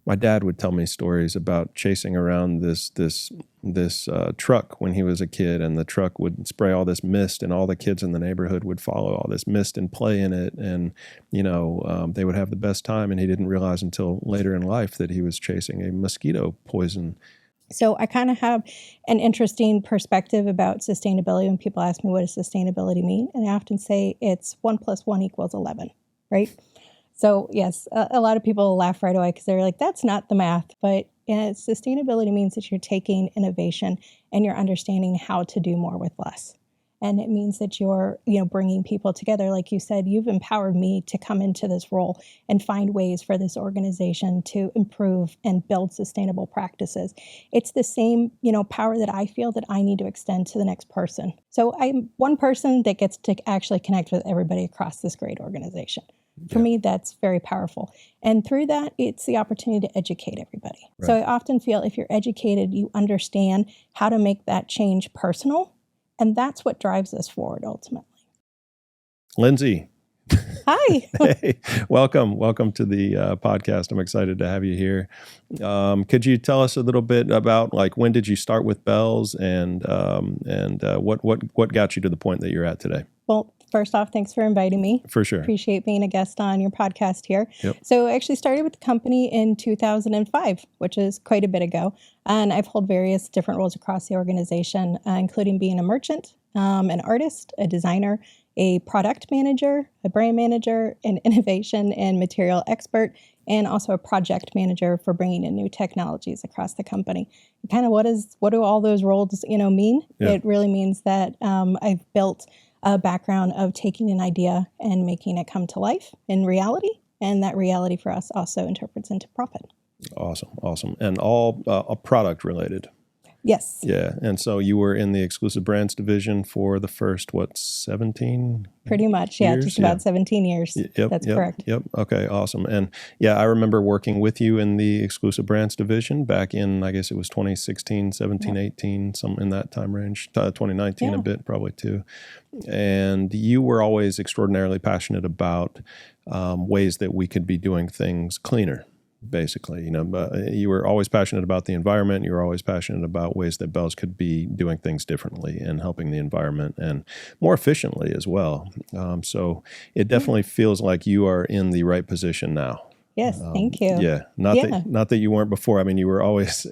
my dad would tell me stories about chasing around this truck when he was a kid, and the truck would spray all this mist, and all the kids in the neighborhood would follow all this mist and play in it, and they would have the best time. And he didn't realize until later in life that he was chasing a mosquito poison. So I kind of have an interesting perspective about sustainability when people ask me, what does sustainability mean? And I often say it's 1 + 1 = 11, right? So yes, a lot of people laugh right away because they're like, that's not the math. But sustainability means that you're taking innovation and you're understanding how to do more with less. And it means that you're, bringing people together. Like you said, you've empowered me to come into this role and find ways for this organization to improve and build sustainable practices. It's the same, power that I feel that I need to extend to the next person. So I'm one person that gets to actually connect with everybody across this great organization. For me, that's very powerful. And through that, it's the opportunity to educate everybody. Right. So I often feel if you're educated, you understand how to make that change personal. And that's what drives us forward ultimately. Lindsay. Hi. Hey, welcome to the podcast. I'm excited to have you here. Could you tell us a little bit about when did you start with Bealls, and what got you to the point that you're at today? Well, first off, thanks for inviting me. For sure. Appreciate being a guest on your podcast here. Yep. So I actually started with the company in 2005, which is quite a bit ago. And I've held various different roles across the organization, including being a merchant, an artist, a designer, a product manager, a brand manager, an innovation and material expert, and also a project manager for bringing in new technologies across the company. Kind of what do all those roles, mean? Yeah. It really means that I've built a background of taking an idea and making it come to life in reality. And that reality for us also interprets into profit. Awesome. And all product related. Yes. Yeah. And so you were in the exclusive brands division for the first, 17? Pretty much. Yeah. Years? Just about 17 years. Yep. That's correct. Yep. Okay. Awesome. And yeah, I remember working with you in the exclusive brands division back in, I guess it was 2016, 17, 18, some in that time range, 2019 a bit probably too. And you were always extraordinarily passionate about ways that we could be doing things cleaner. Basically, you were always passionate about the environment. You were always passionate about ways that Bealls could be doing things differently and helping the environment and more efficiently as well. So it definitely feels like you are in the right position now. Yes, thank you. Yeah, not that you weren't before. I mean, you were always,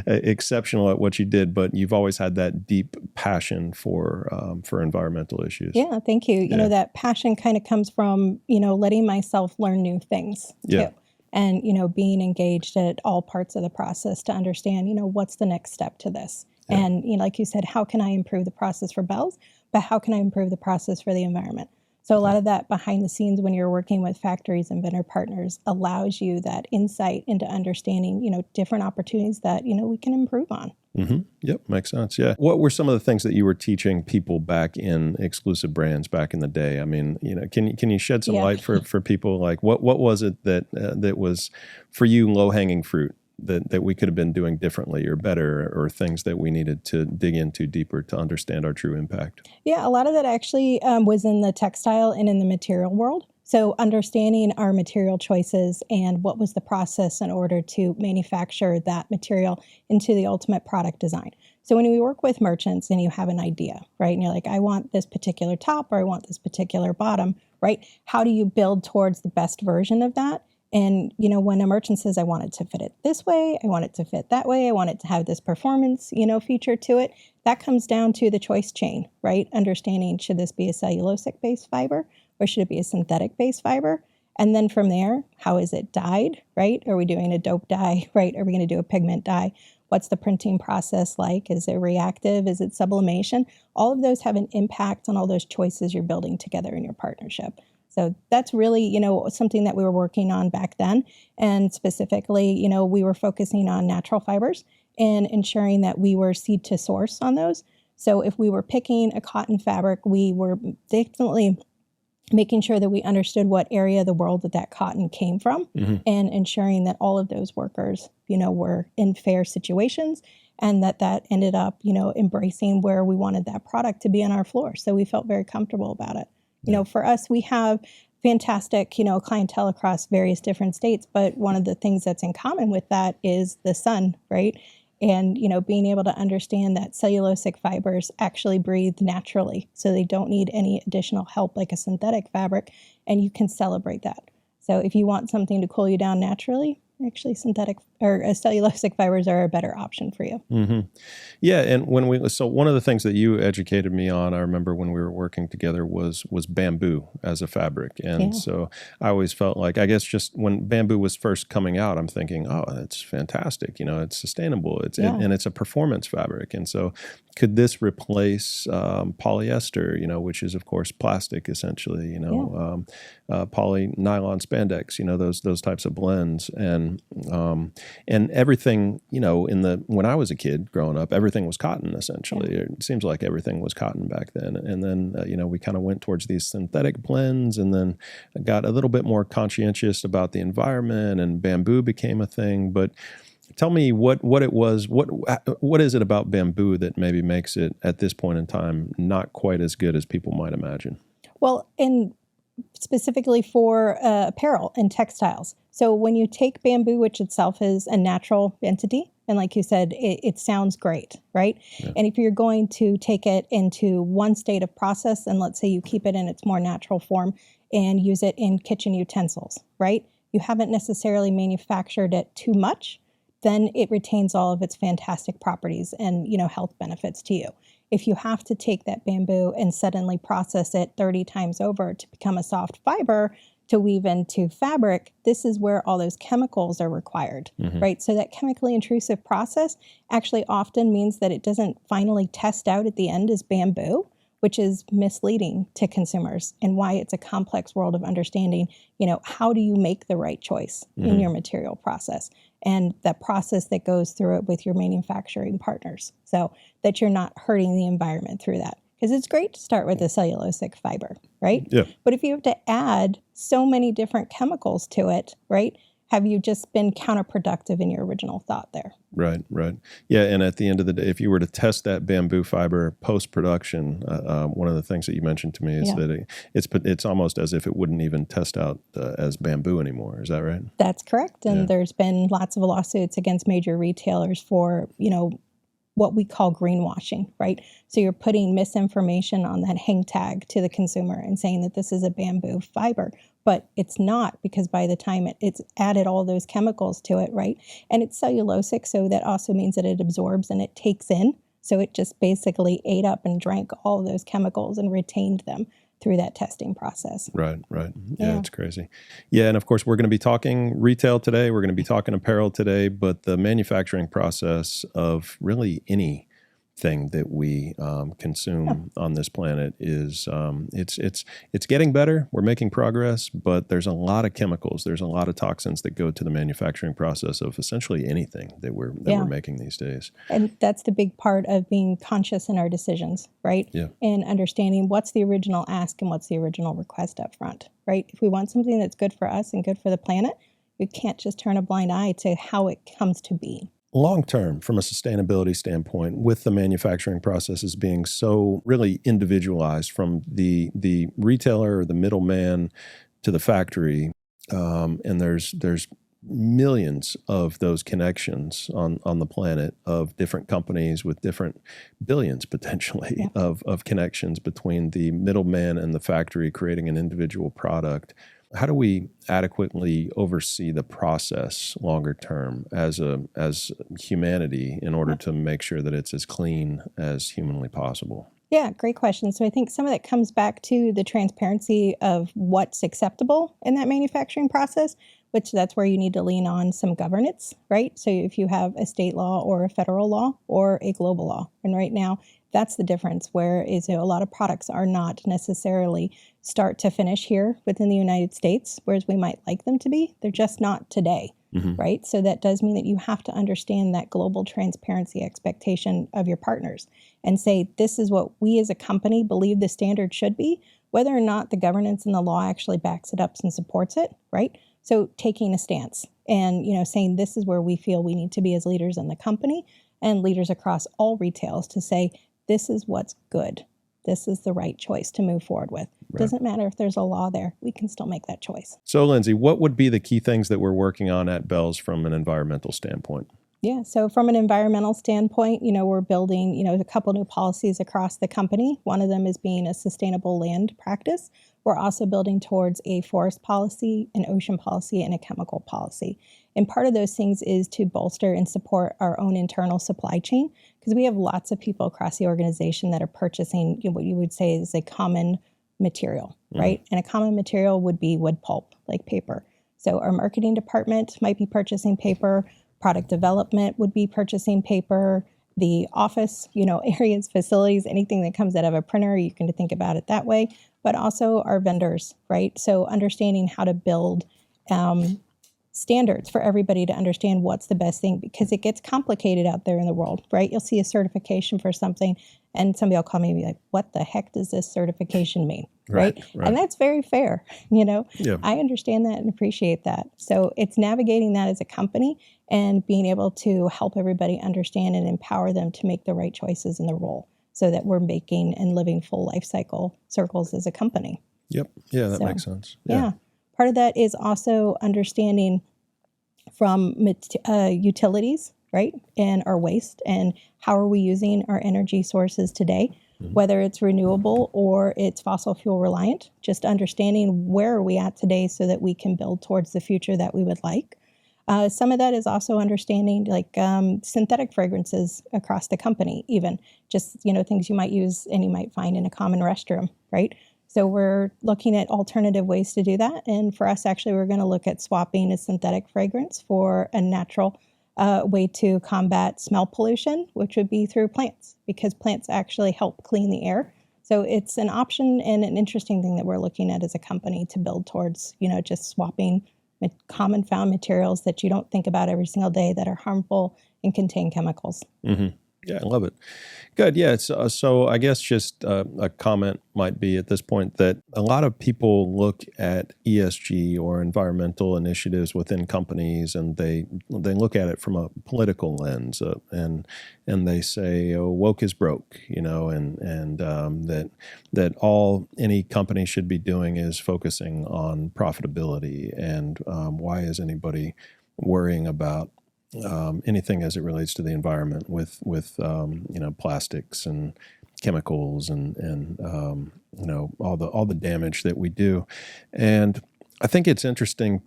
exceptional at what you did, but you've always had that deep passion for environmental issues. Yeah, thank you. You know, that passion kind of comes from, letting myself learn new things too. And, being engaged at all parts of the process to understand, what's the next step to this? Yeah. And, like you said, how can I improve the process for Bealls, but how can I improve the process for the environment? So a lot of that behind the scenes when you're working with factories and vendor partners allows you that insight into understanding, different opportunities that, we can improve on. Mm-hmm. Yep. Makes sense. Yeah. What were some of the things that you were teaching people back in exclusive brands back in the day? I mean, can you shed some light for people? Like what was it that was for you low-hanging fruit that we could have been doing differently or better, or things that we needed to dig into deeper to understand our true impact? Yeah. A lot of that actually was in the textile and in the material world. So understanding our material choices and what was the process in order to manufacture that material into the ultimate product design. So when we work with merchants and you have an idea, right, and you're like, I want this particular top or I want this particular bottom, right? How do you build towards the best version of that? And, when a merchant says, I want it to fit it this way, I want it to fit that way, I want it to have this performance, feature to it, that comes down to the choice chain, right? Understanding, should this be a cellulosic-based fiber or should it be a synthetic-based fiber? And then from there, how is it dyed, right? Are we doing a dope dye, right? Are we going to do a pigment dye? What's the printing process like? Is it reactive? Is it sublimation? All of those have an impact on all those choices you're building together in your partnership. So that's really, something that we were working on back then. And specifically, we were focusing on natural fibers and ensuring that we were seed to source on those. So if we were picking a cotton fabric, we were definitely making sure that we understood what area of the world that cotton came from, and ensuring that all of those workers, were in fair situations, and that ended up, embracing where we wanted that product to be on our floor. So we felt very comfortable about it. For us, we have fantastic, clientele across various different states. But one of the things that's in common with that is the sun, right? And, being able to understand that cellulosic fibers actually breathe naturally. So they don't need any additional help like a synthetic fabric. And you can celebrate that. So if you want something to cool you down naturally, actually synthetic or cellulosic fibers are a better option for you. Mm-hmm. Yeah, and so one of the things that you educated me on, I remember when we were working together, was bamboo as a fabric. And so I always felt like, I guess just when bamboo was first coming out, I'm thinking, oh, that's fantastic. It's sustainable. And it's a performance fabric. And so could this replace polyester, which is of course plastic essentially, poly nylon spandex, those types of blends, and everything, when I was a kid growing up, everything was cotton essentially. It seems like everything was cotton back then. And then, we kind of went towards these synthetic blends, and then got a little bit more conscientious about the environment, and bamboo became a thing. But tell me what it was, what is it about bamboo that maybe makes it at this point in time not quite as good as people might imagine? Well, specifically for apparel and textiles. So when you take bamboo, which itself is a natural entity, and like you said, it sounds great, right? Yeah. And if you're going to take it into one state of process, and let's say you keep it in its more natural form and use it in kitchen utensils, right? You haven't necessarily manufactured it too much, then it retains all of its fantastic properties and, health benefits to you. If you have to take that bamboo and suddenly process it 30 times over to become a soft fiber to weave into fabric, this is where all those chemicals are required, right? So that chemically intrusive process actually often means that it doesn't finally test out at the end as bamboo, which is misleading to consumers, and why it's a complex world of understanding, how do you make the right choice in your material process, and the process that goes through it with your manufacturing partners, so that you're not hurting the environment through that. Because it's great to start with a cellulosic fiber, right? Yeah. But if you have to add so many different chemicals to it, right, have you just been counterproductive in your original thought there? Right. Yeah, and at the end of the day, if you were to test that bamboo fiber post-production, one of the things that you mentioned to me is that it's almost as if it wouldn't even test out as bamboo anymore. Is that right? That's correct. And there's been lots of lawsuits against major retailers for, what we call greenwashing, right? So you're putting misinformation on that hang tag to the consumer and saying that this is a bamboo fiber, but it's not, because by the time it's added all those chemicals to it, right? And it's cellulosic, so that also means that it absorbs and it takes in. So it just basically ate up and drank all of those chemicals and retained them through that testing process. Right. Yeah, it's crazy. Yeah, and of course, we're going to be talking retail today. We're going to be talking apparel today, but the manufacturing process of really anything that we consume on this planet is it's getting better. We're making progress, but there's a lot of chemicals. There's a lot of toxins that go to the manufacturing process of essentially anything that we're making these days. And that's the big part of being conscious in our decisions, right? Yeah. And understanding what's the original ask and what's the original request up front, right? If we want something that's good for us and good for the planet, we can't just turn a blind eye to how it comes to be. Long term, from a sustainability standpoint, with the manufacturing processes being so really individualized from the retailer or the middleman to the factory, and there's millions of those connections on the planet of different companies with different billions potentially of connections between the middleman and the factory creating an individual product. How do we adequately oversee the process longer term as humanity in order to make sure that it's as clean as humanly possible? Yeah, great question. So I think some of that comes back to the transparency of what's acceptable in that manufacturing process, which that's where you need to lean on some governance, right? So if you have a state law or a federal law or a global law, and right now that's the difference, where is a lot of products are not necessarily start to finish here within the United States, whereas we might like them to be. They're just not today, right? So that does mean that you have to understand that global transparency expectation of your partners and say, this is what we as a company believe the standard should be, whether or not the governance and the law actually backs it up and supports it, right? So taking a stance and, saying this is where we feel we need to be as leaders in the company and leaders across all retails to say, this is what's good, this is the right choice to move forward with. Right. Doesn't matter if there's a law there, we can still make that choice. So Lindsay, what would be the key things that we're working on at Bealls from an environmental standpoint? Yeah, so from an environmental standpoint, we're building, a couple new policies across the company. One of them is being a sustainable land practice. We're also building towards a forest policy, an ocean policy, and a chemical policy. And part of those things is to bolster and support our own internal supply chain, because we have lots of people across the organization that are purchasing what you would say is a common material, right? And a common material would be wood pulp, like paper. So our marketing department might be purchasing paper. Product development would be purchasing paper. The office, areas, facilities, anything that comes out of a printer, you can think about it that way. But also our vendors, right? So understanding how to build standards for everybody to understand what's the best thing, because it gets complicated out there in the world, right? You'll see a certification for something and somebody will call me and be like, what the heck does this certification mean? Right. And that's very fair. I understand that and appreciate that. So it's navigating that as a company and being able to help everybody understand and empower them to make the right choices in the role, so that we're making and living full life cycle circles as a company. Yep. Yeah, that makes sense. Yeah. Part of that is also understanding from utilities, right, and our waste, and how are we using our energy sources today, whether it's renewable or it's fossil fuel reliant, just understanding where are we at today so that we can build towards the future that we would like. Some of that is also understanding synthetic fragrances across the company, even just, things you might use and you might find in a common restroom, right? So we're looking at alternative ways to do that. And for us, actually, we're going to look at swapping a synthetic fragrance for a natural way to combat smell pollution, which would be through plants, because plants actually help clean the air. So it's an option and an interesting thing that we're looking at as a company to build towards, just swapping common found materials that you don't think about every single day that are harmful and contain chemicals. Mm-hmm. Yeah, I love it. Good. Yeah. So I guess just a comment might be at this point that a lot of people look at ESG or environmental initiatives within companies, and they look at it from a political lens, and they say, "Oh, woke is broke," and that all any company should be doing is focusing on profitability, and why is anybody worrying about anything as it relates to the environment with plastics and chemicals and all the damage that we do. And I think it's interesting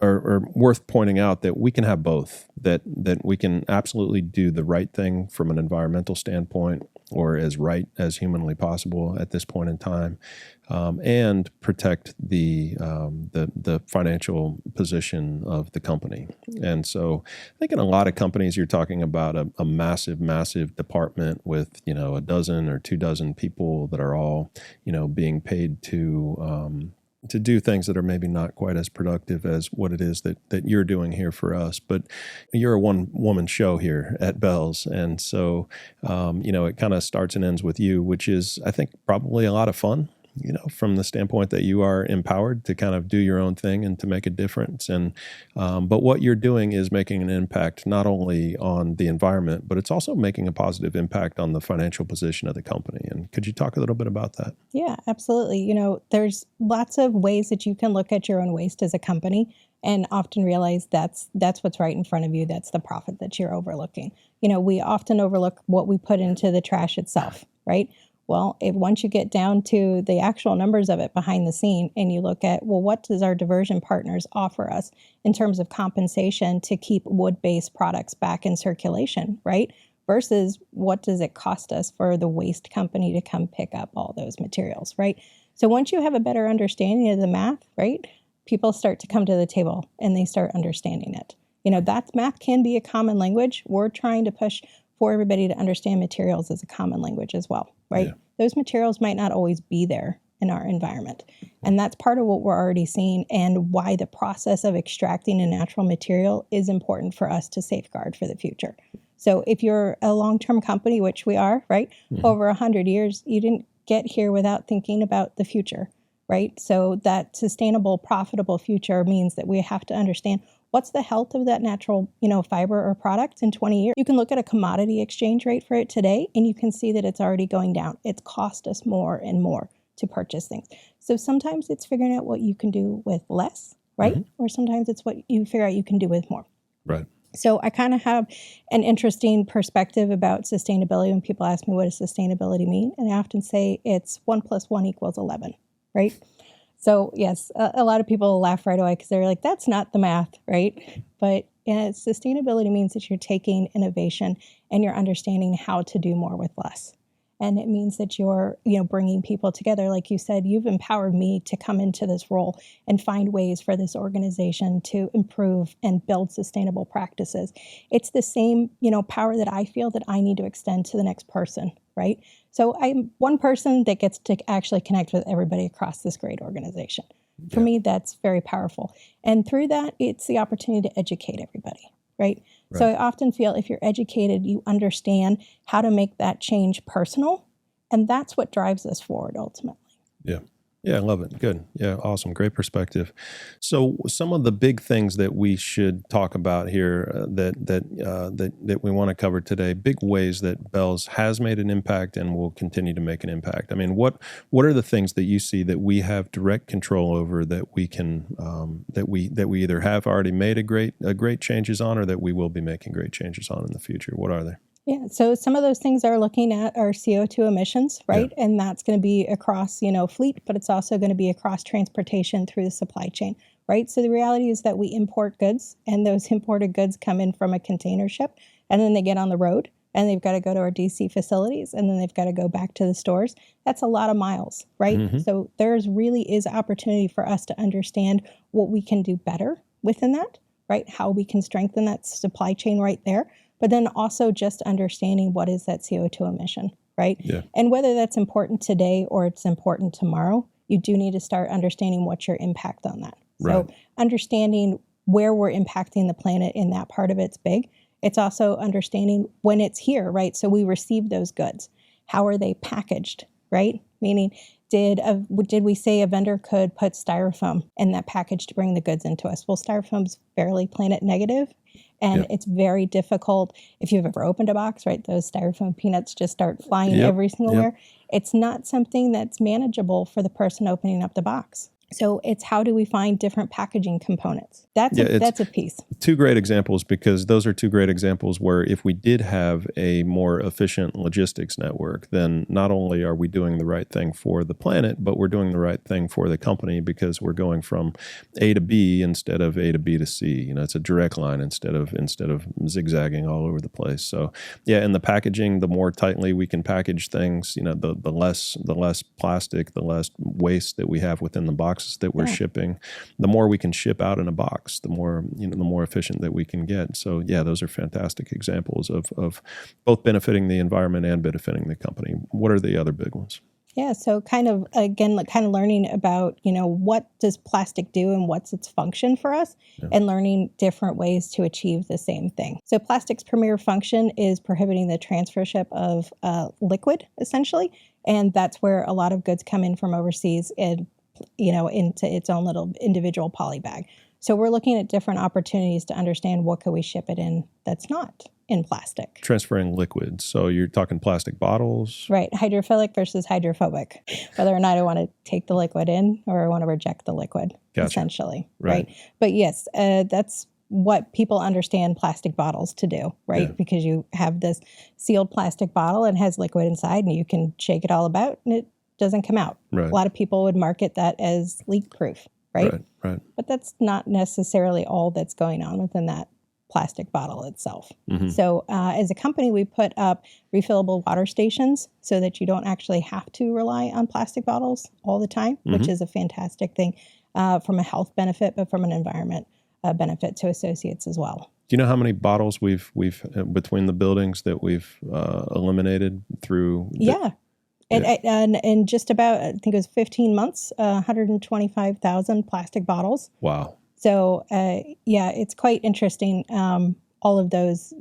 or worth pointing out that we can have both, that we can absolutely do the right thing from an environmental standpoint, or as right as humanly possible at this point in time, and protect the financial position of the company. And so I think in a lot of companies, you're talking about a massive department with, a dozen or 24 people that are all, being paid to do things that are maybe not quite as productive as what it is that you're doing here for us. But you're a one-woman show here at Bealls. And so, it kind of starts and ends with you, which is, I think, probably a lot of fun, from the standpoint that you are empowered to kind of do your own thing and to make a difference. And but what you're doing is making an impact not only on the environment, but it's also making a positive impact on the financial position of the company. And could you talk a little bit about that? Yeah, absolutely. There's lots of ways that you can look at your own waste as a company and often realize that's what's right in front of you. That's the profit that you're overlooking. We often overlook what we put into the trash itself, right? Well, once you get down to the actual numbers of it behind the scene and you look at, well, what does our diversion partners offer us in terms of compensation to keep wood-based products back in circulation, right? Versus what does it cost us for the waste company to come pick up all those materials, right? So once you have a better understanding of the math, right, people start to come to the table and they start understanding it. That math can be a common language. We're trying to push for everybody to understand materials as a common language as well, right? Yeah. Those materials might not always be there in our environment. And that's part of what we're already seeing and why the process of extracting a natural material is important for us to safeguard for the future. So if you're a long-term company, which we are, right, over 100 years, you didn't get here without thinking about the future, right? So that sustainable, profitable future means that we have to understand what's the health of that natural, fiber or product in 20 years? You can look at a commodity exchange rate for it today, and you can see that it's already going down. It's cost us more and more to purchase things. So sometimes it's figuring out what you can do with less, right? Or sometimes it's what you figure out you can do with more. Right. So I kind of have an interesting perspective about sustainability when people ask me, what does sustainability mean? And I often say it's 1 + 1 = 11, right? So yes, a lot of people laugh right away because they're like, that's not the math, right? But sustainability means that you're taking innovation and you're understanding how to do more with less. And it means that you're, bringing people together. Like you said, you've empowered me to come into this role and find ways for this organization to improve and build sustainable practices. It's the same, power that I feel that I need to extend to the next person, right? So I'm one person that gets to actually connect with everybody across this great organization. For me, that's very powerful. And through that, it's the opportunity to educate everybody, right? So I often feel if you're educated, you understand how to make that change personal. And that's what drives us forward ultimately. Yeah. Yeah, I love it. Good. Yeah, awesome. Great perspective. So some of the big things that we should talk about here that we want to cover today, big ways that Bealls has made an impact and will continue to make an impact. I mean, what are the things that you see that we have direct control over that we can that we either have already made a great changes on or that we will be making great changes on in the future? What are they? Yeah, so some of those things are looking at our CO2 emissions, right? Yeah. And that's going to be across, fleet, but it's also going to be across transportation through the supply chain, right? So the reality is that we import goods, and those imported goods come in from a container ship, and then they get on the road, and they've got to go to our DC facilities, and then they've got to go back to the stores. That's a lot of miles, right? Mm-hmm. So there's really is opportunity for us to understand what we can do better within that, right? How we can strengthen that supply chain right there. But then also just understanding what is that CO2 emission, right? Yeah. And whether that's important today or it's important tomorrow, you do need to start understanding what's your impact on that. Right. So understanding where we're impacting the planet in that part of it's big. It's also understanding when it's here, right? So we receive those goods. How are they packaged, right? Meaning, did we say a vendor could put styrofoam in that package to bring the goods into us? Well, styrofoam's fairly planet negative. And it's very difficult. If you've ever opened a box, right, those styrofoam peanuts just start flying every single where. It's not something that's manageable for the person opening up the box. So it's how do we find different packaging components? That's a piece. Two great examples, because those are two great examples where if we did have a more efficient logistics network, then not only are we doing the right thing for the planet, but we're doing the right thing for the company because we're going from A to B instead of A to B to C. It's a direct line instead of zigzagging all over the place. So and the packaging, the more tightly we can package things, the less plastic, the less waste that we have within the box that we're shipping, the more we can ship out in a box, the more efficient that we can get. So those are fantastic examples of both benefiting the environment and benefiting the company. What are the other big ones? Yeah, so kind of learning about, what does plastic do and what's its function for us, and learning different ways to achieve the same thing. So plastic's premier function is prohibiting the transfership of liquid, essentially, and that's where a lot of goods come in from overseas and into its own little individual poly bag. So we're looking at different opportunities to understand what could we ship it in that's not in plastic. Transferring liquids. So you're talking plastic bottles? Right. Hydrophilic versus hydrophobic. Whether or not I want to take the liquid in or I want to reject the liquid, essentially. Right. But yes, that's what people understand plastic bottles to do, right? Yeah. Because you have this sealed plastic bottle and has liquid inside and you can shake it all about and it doesn't come out. Right. A lot of people would market that as leak-proof, right? Right. But that's not necessarily all that's going on within that plastic bottle itself. Mm-hmm. So as a company, we put up refillable water stations so that you don't actually have to rely on plastic bottles all the time, which is a fantastic thing from a health benefit, but from an environment benefit to associates as well. Do you know how many bottles we've between the buildings that we've eliminated through? And just about, I think it was 15 months, 125,000 plastic bottles. Wow. So, it's quite interesting, all of those,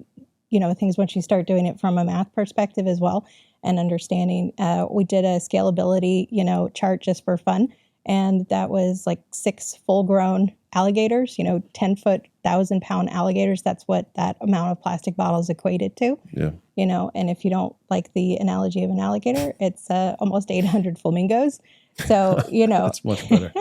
things once you start doing it from a math perspective as well and understanding. We did a scalability, chart just for fun, and that was like 6 full-grown alligators, 10-foot 1,000-pound alligators. That's what that amount of plastic bottles equated to. Yeah. And if you don't like the analogy of an alligator, it's almost 800 flamingos. So, That's much better.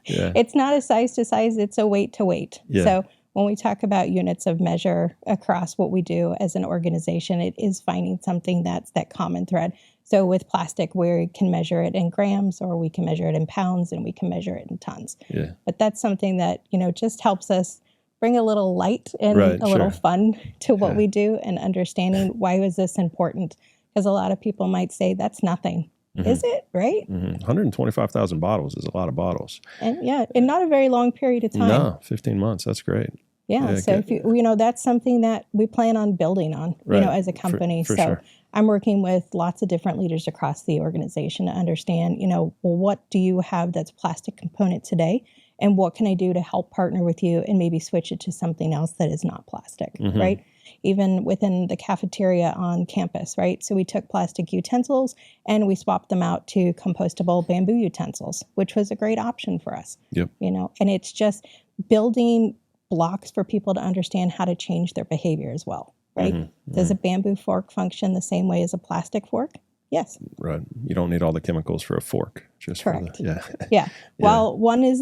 Yeah. It's not a size to size, it's a weight to weight. Yeah. So when we talk about units of measure across what we do as an organization, it is finding something that's that common thread. So with plastic, we can measure it in grams, or we can measure it in pounds, and we can measure it in tons. Yeah. But that's something that, just helps us bring a little light and a little fun to what we do, and understanding why was this important? Because a lot of people might say that's nothing. Mm-hmm. Is it, right? 125,000 bottles is a lot of bottles. And in not a very long period of time. No, 15 months. That's great. Yeah. So if you, that's something that we plan on building on, as a company. For so sure. I'm working with lots of different leaders across the organization to understand, what do you have that's plastic component today? And what can I do to help partner with you and maybe switch it to something else that is not plastic, right? Even within the cafeteria on campus, right? So we took plastic utensils and we swapped them out to compostable bamboo utensils, which was a great option for us. Yep. And it's just building blocks for people to understand how to change their behavior as well, right? Does a bamboo fork function the same way as a plastic fork? Yes. Right. You don't need all the chemicals for a fork. Just correct. Yeah. While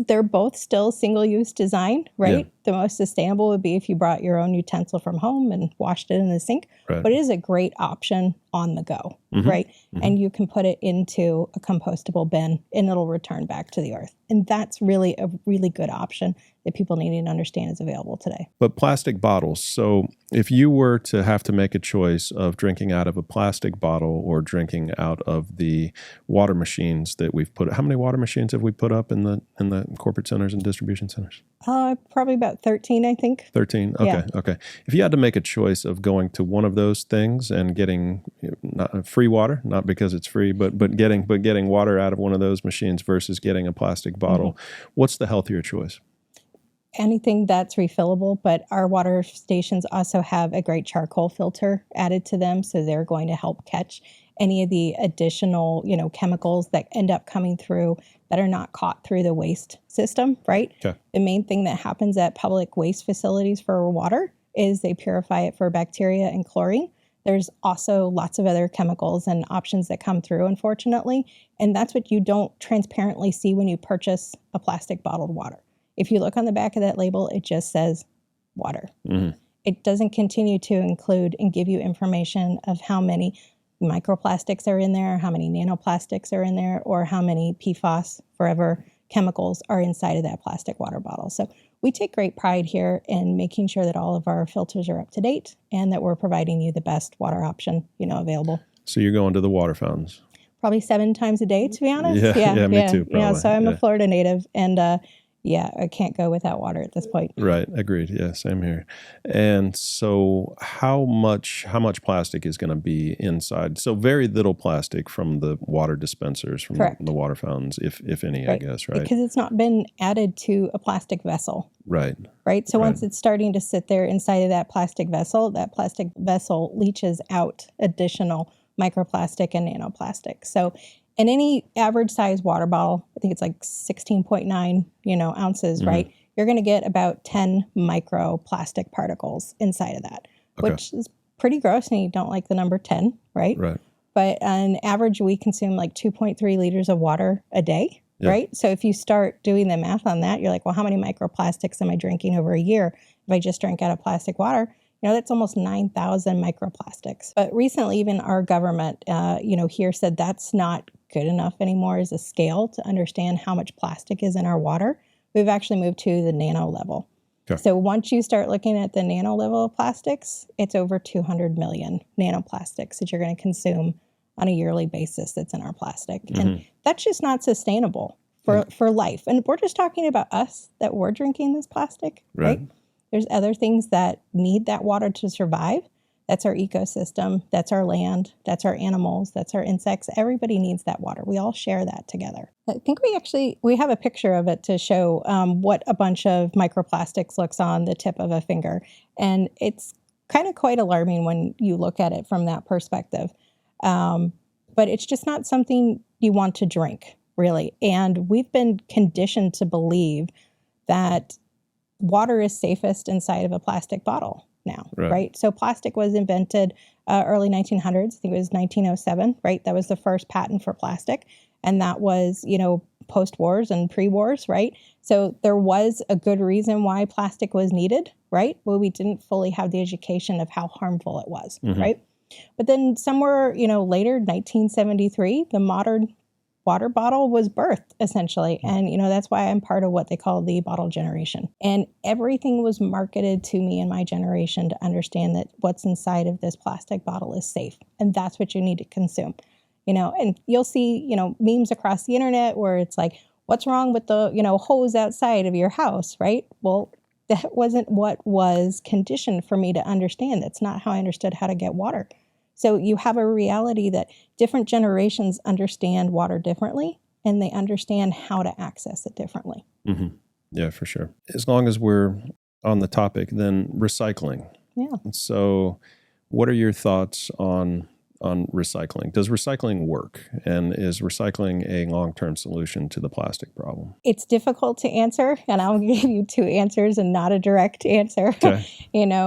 they're both still single-use design, right? Yeah. The most sustainable would be if you brought your own utensil from home and washed it in the sink. Right. But it is a great option on the go, right? And you can put it into a compostable bin and it'll return back to the earth. And that's really a really good option that people need to understand is available today. But plastic bottles. So if you were to have to make a choice of drinking out of a plastic bottle or drinking out of the water machines that we've put, how many water machines have we put up in the corporate centers and distribution centers? Probably about 13, I think. 13. Okay. Yeah. Okay. If you had to make a choice of going to one of those things and getting not free water, not because it's free, but getting water out of one of those machines versus getting a plastic bottle, what's the healthier choice? Anything that's refillable, but our water stations also have a great charcoal filter added to them, so they're going to help catch any of the additional, chemicals that end up coming through that are not caught through the waste system, right? Okay. The main thing that happens at public waste facilities for water is they purify it for bacteria and chlorine. There's also lots of other chemicals and options that come through, unfortunately, and that's what you don't transparently see when you purchase a plastic bottled water. If you look on the back of that label, it just says water. It doesn't continue to include and give you information of how many microplastics are in there, how many nanoplastics are in there, or how many PFAS, forever chemicals, are inside of that plastic water bottle. So we take great pride here in making sure that all of our filters are up to date and that we're providing you the best water option, available. So you're going to the water fountains? Probably 7 times a day, to be honest. Yeah, me too, probably. Yeah, so I'm a Florida native, and I can't go without water at this point. Right. Agreed. Yeah, same here. And so how much plastic is going to be inside? So very little plastic from the water dispensers, from the water fountains, if any, I guess, right? Because it's not been added to a plastic vessel. Right. Right. So once it's starting to sit there inside of that plastic vessel leaches out additional microplastic and nanoplastic. So in any average size water bottle, I think it's like 16.9, ounces, right? You're going to get about 10 microplastic particles inside of that, which is pretty gross, and you don't like the number 10, right? Right. But on average, we consume like 2.3 liters of water a day, right? So if you start doing the math on that, you're like, well, how many microplastics am I drinking over a year if I just drank out of plastic water? That's almost 9,000 microplastics. But recently, even our government, here said that's not good enough anymore as a scale to understand how much plastic is in our water. We've actually moved to the nano level. Okay. So once you start looking at the nano level of plastics, it's over 200 million nanoplastics that you're going to consume on a yearly basis that's in our plastic. And that's just not sustainable for life. And we're just talking about us, that we're drinking this plastic, right? There's other things that need that water to survive. That's our ecosystem. That's our land. That's our animals. That's our insects. Everybody needs that water. We all share that together. I think we have a picture of it to show what a bunch of microplastics looks on the tip of a finger. And it's kind of quite alarming when you look at it from that perspective. But it's just not something you want to drink, really. And we've been conditioned to believe that water is safest inside of a plastic bottle now, right? So plastic was invented early 1900s. I think it was 1907, right? That was the first patent for plastic. And that was, post-wars and pre-wars, right? So there was a good reason why plastic was needed, right? Well, we didn't fully have the education of how harmful it was, right? But then somewhere, later, 1973, the modern water bottle was birthed, essentially. And, that's why I'm part of what they call the bottle generation. And everything was marketed to me and my generation to understand that what's inside of this plastic bottle is safe. And that's what you need to consume. And you'll see, memes across the internet where it's like, what's wrong with the, hose outside of your house, right? Well, that wasn't what was conditioned for me to understand. That's not how I understood how to get water. So you have a reality that different generations understand water differently, and they understand how to access it differently. Yeah, for sure. As long as we're on the topic, then recycling. Yeah. So what are your thoughts on recycling? Does recycling work? And is recycling a long-term solution to the plastic problem? It's difficult to answer, and I'll give you two answers and not a direct answer, Okay.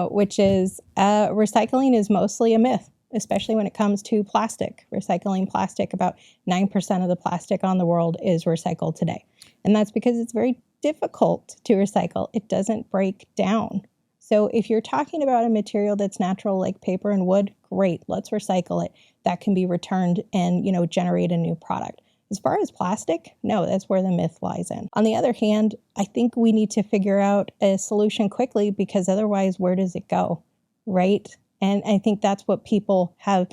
Which is recycling is mostly a myth, especially when it comes to plastic. Recycling plastic, about 9% of the plastic on the world is recycled today. And that's because it's very difficult to recycle. It doesn't break down. So if you're talking about a material that's natural like paper and wood, great, let's recycle it. That can be returned and, generate a new product. As far as plastic, no, that's where the myth lies in. On the other hand, I think we need to figure out a solution quickly, because otherwise, where does it go, right? And I think that's what people have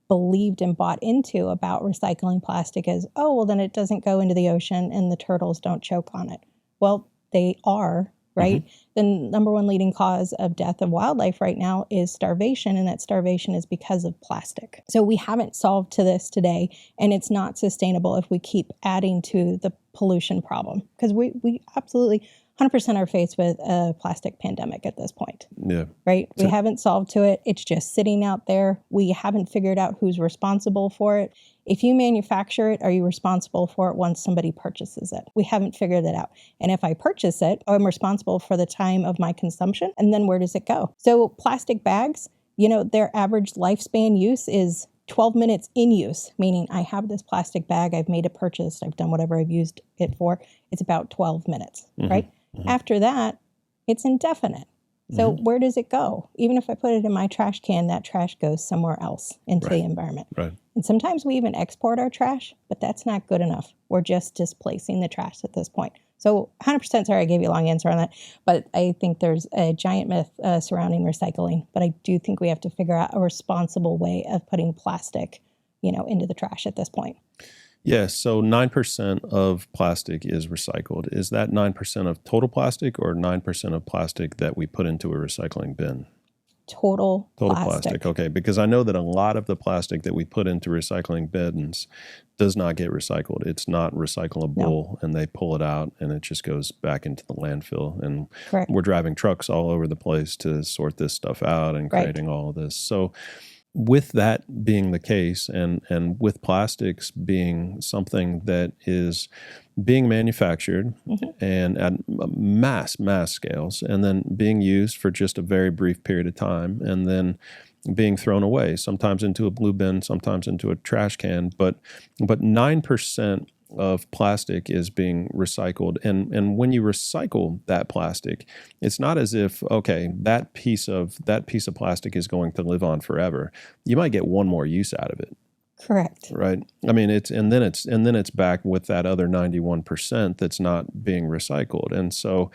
believed and bought into about recycling plastic is, oh, well, then it doesn't go into the ocean and the turtles don't choke on it. Well, they are, right? The number one leading cause of death of wildlife right now is starvation, and that starvation is because of plastic. So we haven't solved to this today, and it's not sustainable if we keep adding to the pollution problem, because we absolutely 100% are faced with a plastic pandemic at this point. Yeah. Right? We haven't solved to it. It's just sitting out there. We haven't figured out who's responsible for it. If you manufacture it, are you responsible for it once somebody purchases it? We haven't figured that out. And if I purchase it, I'm responsible for the time of my consumption. And then where does it go? So plastic bags, their average lifespan use is 12 minutes in use, meaning I have this plastic bag, I've made a purchase, I've done whatever I've used it for. It's about 12 minutes, right? After that, it's indefinite. So where does it go? Even if I put it in my trash can, that trash goes somewhere else into the environment. Right. And sometimes we even export our trash, but that's not good enough. We're just displacing the trash at this point. So 100% sorry I gave you a long answer on that, but I think there's a giant myth surrounding recycling. But I do think we have to figure out a responsible way of putting plastic, into the trash at this point. Yes. So 9% of plastic is recycled. Is that 9% of total plastic or 9% of plastic that we put into a recycling bin? Total plastic. Okay. Because I know that a lot of the plastic that we put into recycling bins does not get recycled. It's not recyclable, and they pull it out and it just goes back into the landfill. And Correct. We're driving trucks all over the place to sort this stuff out and creating all of this. So with that being the case, and with plastics being something that is being manufactured and at mass scales, and then being used for just a very brief period of time, and then being thrown away, sometimes into a blue bin, sometimes into a trash can, but 9% of plastic is being recycled. And when you recycle that plastic, it's not as if, okay, that piece of plastic is going to live on forever. You might get one more use out of it. Correct. Right. I mean, it's back with that other 91% that's not being recycled. And so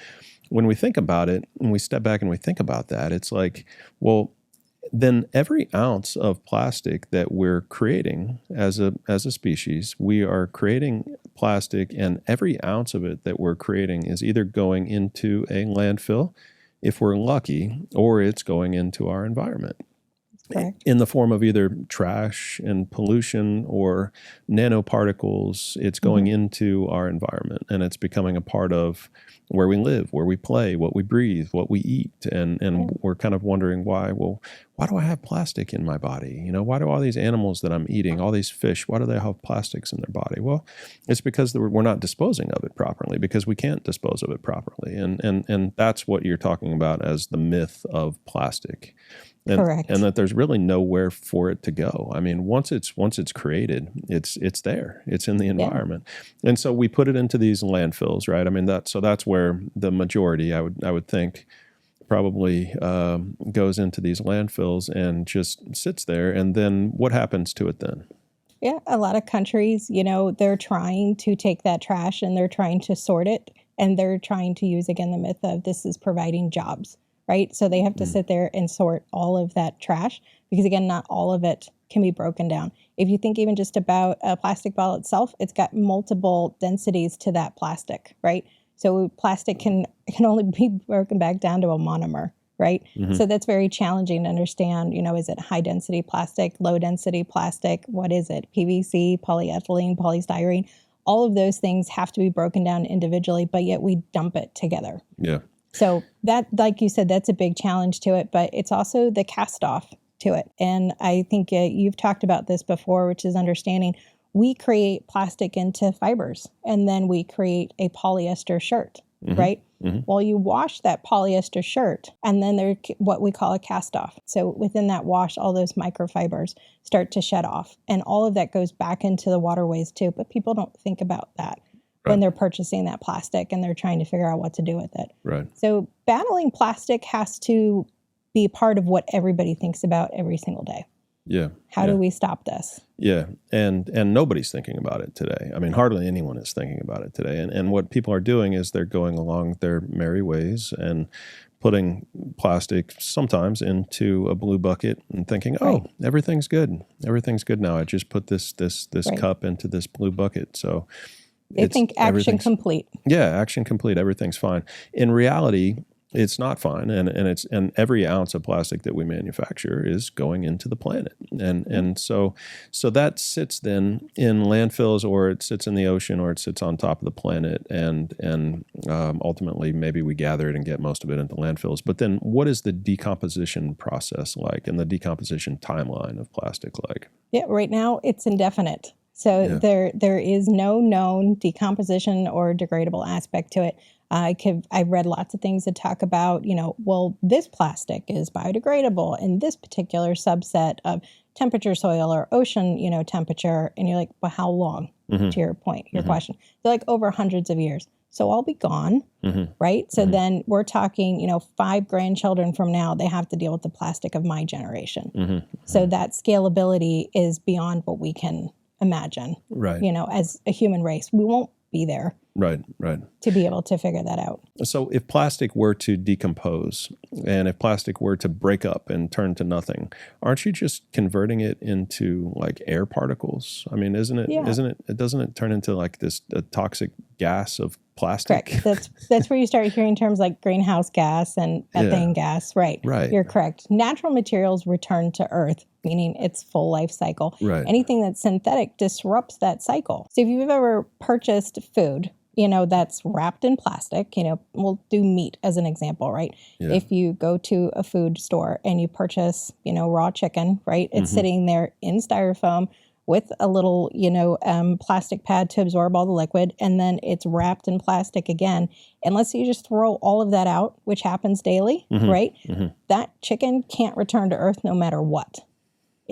when we think about it, when we step back and we think about that, it's like, well, then every ounce of plastic that we're creating as a species, we are creating plastic, and every ounce of it that we're creating is either going into a landfill, if we're lucky, or it's going into our environment. Correct. in the form of either trash and pollution or nanoparticles. It's going into our environment, and it's becoming a part of where we live, where we play, what we breathe, what we eat. And we're kind of wondering why. Well, why do I have plastic in my body? Why do all these animals that I'm eating, all these fish, why do they have plastics in their body? Well, it's because we're not disposing of it properly, because we can't dispose of it properly. And that's what you're talking about as the myth of plastic. Correct. And that there's really nowhere for it to go. I mean, once it's created, it's there. It's in the environment. Yeah. And so we put it into these landfills, right? I mean, that's where the majority, I would think, probably goes into these landfills and just sits there. And then what happens to it then? Yeah, a lot of countries, they're trying to take that trash and they're trying to sort it, and they're trying to use, again, the myth of this is providing jobs. Right? So they have to sit there and sort all of that trash because, again, not all of it can be broken down. If you think even just about a plastic bottle itself, it's got multiple densities to that plastic, right? So plastic can only be broken back down to a monomer, right? So that's very challenging to understand. Is it high density plastic, low density plastic? What is it? PVC, polyethylene, polystyrene? All of those things have to be broken down individually, but yet we dump it together. Yeah. So that, like you said, that's a big challenge to it, but it's also the cast off to it. And I think you've talked about this before, which is understanding we create plastic into fibers and then we create a polyester shirt, right? Well, you wash that polyester shirt and then there's what we call a cast off. So within that wash, all those microfibers start to shed off, and all of that goes back into the waterways too. But people don't think about that. Right. When they're purchasing that plastic and they're trying to figure out what to do with it. Right. So battling plastic has to be part of what everybody thinks about every single day. Yeah. How do we stop this? Yeah. And nobody's thinking about it today. I mean, hardly anyone is thinking about it today. And what people are doing is they're going along their merry ways and putting plastic sometimes into a blue bucket and thinking, oh, everything's good. Everything's good now. I just put this cup into this blue bucket. So they think action complete. Yeah, action complete. Everything's fine. In reality, it's not fine, and every ounce of plastic that we manufacture is going into the planet, and so that sits then in landfills, or it sits in the ocean, or it sits on top of the planet, and ultimately maybe we gather it and get most of it into landfills. But then, what is the decomposition process like, and the decomposition timeline of plastic like? Yeah, right now it's indefinite. So there is no known decomposition or degradable aspect to it. I've read lots of things that talk about, well, this plastic is biodegradable in this particular subset of temperature soil or ocean, temperature. And you're like, well, how long? To your point, your question. They're like over hundreds of years. So I'll be gone, right? So then we're talking, 5 grandchildren from now, they have to deal with the plastic of my generation. So that scalability is beyond what we can imagine, right? As a human race, we won't be there. Right. To be able to figure that out. So if plastic were to decompose and if plastic were to break up and turn to nothing, aren't you just converting it into like air particles? I mean, doesn't it turn into like this toxic gas of plastic? Correct. That's where you start hearing terms like greenhouse gas and methane gas. Right. You're correct. Natural materials return to Earth, meaning its full life cycle. Right. Anything that's synthetic disrupts that cycle. So if you've ever purchased food, that's wrapped in plastic, we'll do meat as an example, right? Yeah. If you go to a food store and you purchase, raw chicken, right? It's sitting there in styrofoam with a little, plastic pad to absorb all the liquid, and then it's wrapped in plastic again. And let's say you just throw all of that out, which happens daily, right? That chicken can't return to Earth no matter what.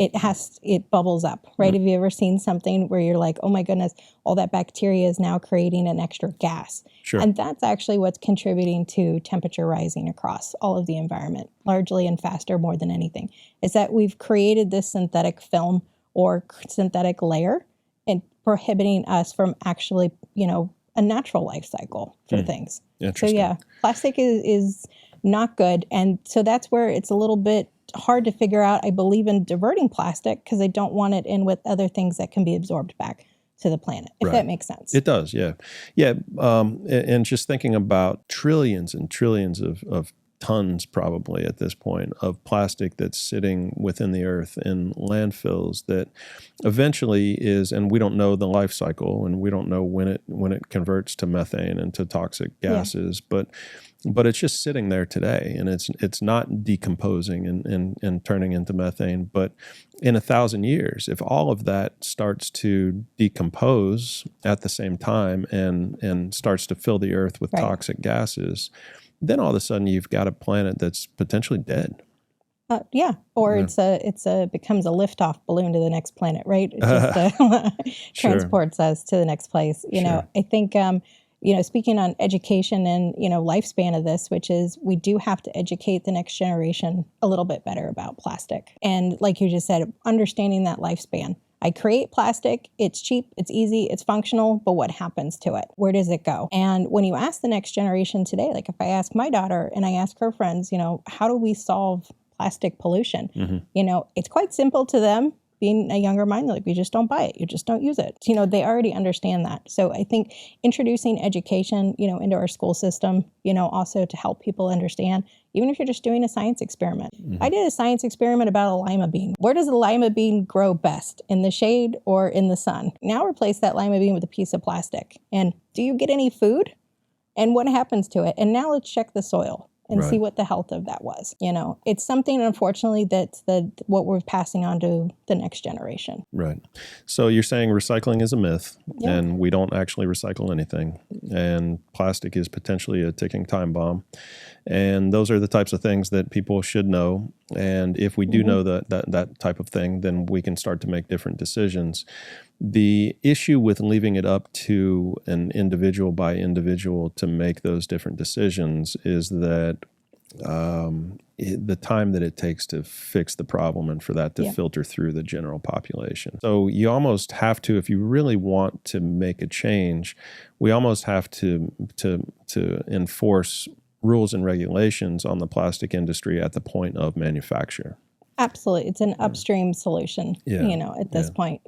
It bubbles up, right? Have you ever seen something where you're like, oh my goodness, all that bacteria is now creating an extra gas? Sure. And that's actually what's contributing to temperature rising across all of the environment, largely and faster more than anything, is that we've created this synthetic film or synthetic layer and prohibiting us from actually, a natural life cycle for things. So plastic is not good. And so that's where it's a little bit hard to figure out. I believe in diverting plastic because I don't want it in with other things that can be absorbed back to the planet, if that makes sense. It does, yeah. And just thinking about trillions and trillions of tons probably at this point of plastic that's sitting within the earth in landfills that eventually is, and we don't know the life cycle, and we don't know when it converts to methane and to toxic gases, but it's just sitting there today, and it's not decomposing and turning into methane. But in 1,000 years, if all of that starts to decompose at the same time and starts to fill the earth with toxic gases, then all of a sudden you've got a planet that's potentially dead. It becomes a liftoff balloon to the next planet, right? It just transports us to the next place. You know, I think, speaking on education and, lifespan of this, which is we do have to educate the next generation a little bit better about plastic. And like you just said, understanding that lifespan. I create plastic, it's cheap, it's easy, it's functional, but what happens to it? Where does it go? And when you ask the next generation today, like if I ask my daughter and I ask her friends, how do we solve plastic pollution? It's quite simple to them. Being a younger mind, like, you just don't buy it. You just don't use it. They already understand that. So I think introducing education, into our school system, also to help people understand, even if you're just doing a science experiment. I did a science experiment about a lima bean. Where does a lima bean grow best? In the shade or in the sun? Now replace that lima bean with a piece of plastic. And do you get any food? And what happens to it? And now let's check the soil and see what the health of that was. It's something, unfortunately, that's what we're passing on to the next generation. Right. So you're saying recycling is a myth, and we don't actually recycle anything, and plastic is potentially a ticking time bomb. And those are the types of things that people should know. And if we do know that type of thing, then we can start to make different decisions. The issue with leaving it up to an individual by individual to make those different decisions is that the time that it takes to fix the problem and for that to filter through the general population. So you almost have to, if you really want to make a change, we almost have to enforce rules and regulations on the plastic industry at the point of manufacture. Absolutely. It's an upstream solution, at this point.